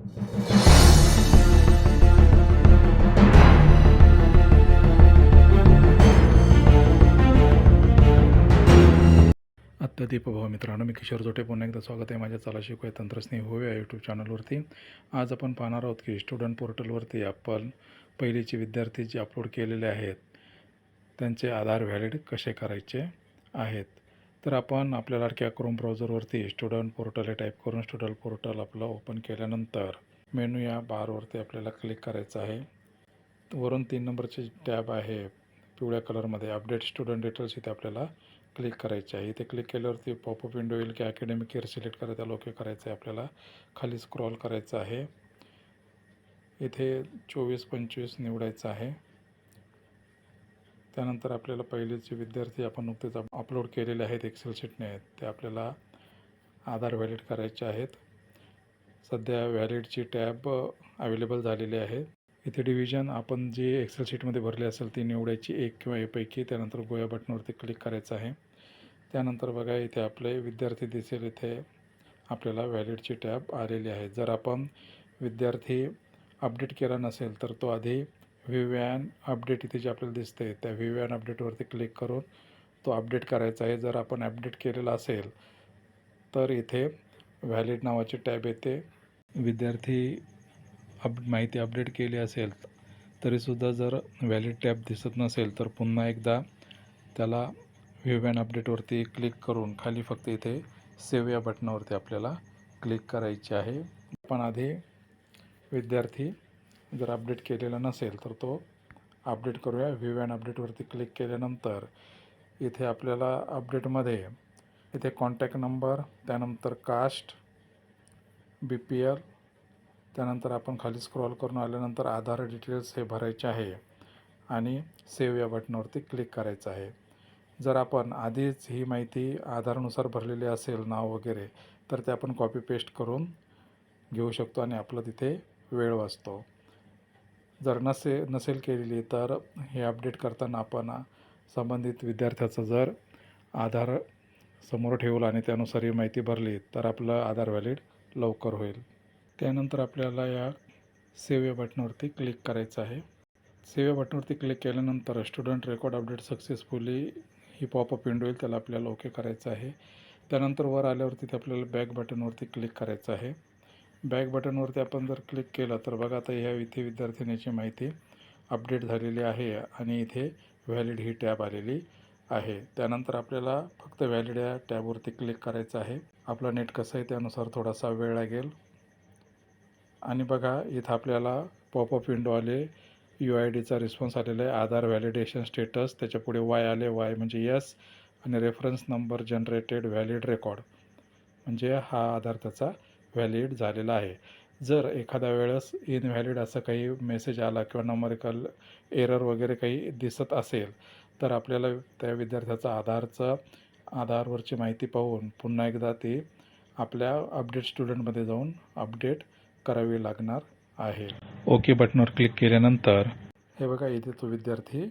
आत्ता दीपभाव मित्रांनो, मी किशोर जोटे पुन्हा एकदा स्वागत आहे माझ्या चला शिकूया तंत्रस्नेही होऊया यूट्यूब चॅनलवरती। आज आपण पाहणार आहोत की स्टुडंट पोर्टलवरती आपण पहिलीचे विद्यार्थी जे अपलोड केलेले आहेत त्यांचे आधार व्हॅलिड कसे करायचे आहेत। तर आपण आपल्या लाडक्या क्रोम ब्राउझरवरती स्टुडंट पोर्टल हे टाईप करून स्टुडंट पोर्टल आपलं ओपन केल्यानंतर मेनू या बारवरती आपल्याला क्लिक करायचं आहे। वरून 3 नंबरचे टॅब आहे पिवळ्या कलरमध्ये, अपडेट स्टुडंट डिटेल्स, इथे आपल्याला क्लिक करायचे आहे। इथे क्लिक केल्यावरती पॉपअप विंडो येईल की अकॅडमिक इयर सिलेक्ट करा, त्याला ओके करायचं आहे। आपल्याला खाली स्क्रॉल करायचं आहे, इथे 24-25 निवडायचं आहे। त्यानंतर आपल्याला पहिलेचे विद्यार्थी आपण नुकतेच अपलोड केलेले आहेत एक्सेल शीटने, ते आपल्याला आधार व्हॅलिड करायचे आहेत। सध्या व्हॅलिडची टॅब अवेलेबल झालेली आहे। इथे डिव्हिजन आपण जी एक्सेल शीटमध्ये भरली असेल ती निवडायची, एक किंवा यापैकी। त्यानंतर गोया बटनवरती क्लिक करायचं आहे। त्यानंतर बघा इथे आपले विद्यार्थी दिसेल, इथे आपल्याला व्हॅलिडची टॅब आलेली आहे। जर आपण विद्यार्थी अपडेट केला नसेल तर तो आधी व्ह्यू अपडेट इथे जे आपल्याला दिसते त्या व्ह्यू अपडेटवरती क्लिक करून तो अपडेट करायचा आहे। जर आपण अपडेट केलेला असेल तर इथे व्हॅलिड नावाची टॅब येते। विद्यार्थी माहिती अपडेट केली असेल तरीसुद्धा जर व्हॅलिड टॅब दिसत नसेल तर पुन्हा एकदा त्याला व्ह्यू अपडेटवरती क्लिक करून खाली फक्त इथे सेव्ह या बटनावरती आपल्याला क्लिक करायचे आहे। पण आधी विद्यार्थी जर अपडेट केलेला नसेल तर तो अपडेट करूया। व्ह्यू अपडेटवरती क्लिक केल्यानंतर इथे आपल्याला अपडेटमध्ये इथे कॉन्टॅक्ट नंबर, त्यानंतर कास्ट, BPL, त्यानंतर आपण खाली स्क्रॉल करून आल्यानंतर आधार डिटेल्स हे भरायचे आहे आणि सेव्ह या बटनावरती क्लिक करायचं आहे। जर आपण आधीच ही माहिती आधारानुसार भरलेली असेल नाव वगैरे तर ते आपण कॉपी पेस्ट करून घेऊ शकतो आणि आपलं तिथे वेळ वाचतो। जर नसेल केलेली तर हे अपडेट करताना आपण संबंधित विद्यार्थ्याचा जर आधार समोर ठेवला आणि त्यानुसार ही माहिती भरली तर आपलं आधार व्हॅलिड लवकर होईल। त्यानंतर आपल्याला या सेव्ह या बटनावरती क्लिक करायचं आहे। सेव्ह या बटनावरती क्लिक केल्यानंतर स्टुडंट रेकॉर्ड अपडेट सक्सेसफुली ही पॉपअप विंडो येईल, त्याला आपल्याला ओके करायचं आहे। त्यानंतर वर आल्यावरती ते आपल्याला बॅक बटनवरती क्लिक करायचं आहे। बॅक बटनवरती आपण जर क्लिक केलं तर बघा आता ह्या इथे विद्यार्थिनीची माहिती अपडेट झालेली आहे आणि इथे व्हॅलिड ही टॅब आलेली आहे। त्यानंतर आपल्याला फक्त व्हॅलिड या टॅबवरती क्लिक करायचं आहे। आपलं नेट कसं आहे त्यानुसार थोडासा वेळ लागेल आणि बघा इथं आपल्याला पॉपअप विंडो आले, UIDचा रिस्पॉन्स आलेला आहे, आधार व्हॅलिडेशन स्टेटस, त्याच्या पुढे वाय आले, वाय म्हणजे यस, आणि reference number generated valid record म्हणजे हा आधार त्याचा व्हॅलिड झालेला आहे। जर एखाद्या वेळेस इनव्हॅलिड असं काही मेसेज आला किंवा नंबरिकल एरर वगैरे काही दिसत असेल तर आपल्याला त्या विद्यार्थ्याचा आधारवरची माहिती पाहून पुन्हा एकदा ती आपल्या अपडेट स्टुडंटमध्ये जाऊन अपडेट करावी लागणार आहे। ओके बटनवर क्लिक केल्यानंतर हे बघा इथे तो विद्यार्थी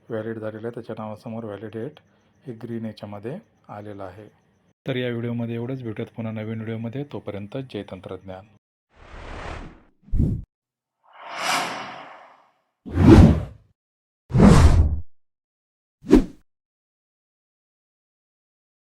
व्हॅलिड झालेला आहे, त्याच्या नावासमोर व्हॅलिडेट हे ग्रीन याच्यामध्ये आलेलं आहे। तर या व्हिडिओमध्ये एवढंच, भेटूयात पुन्हा नवीन व्हिडिओमध्ये, तोपर्यंत जय तंत्रज्ञान।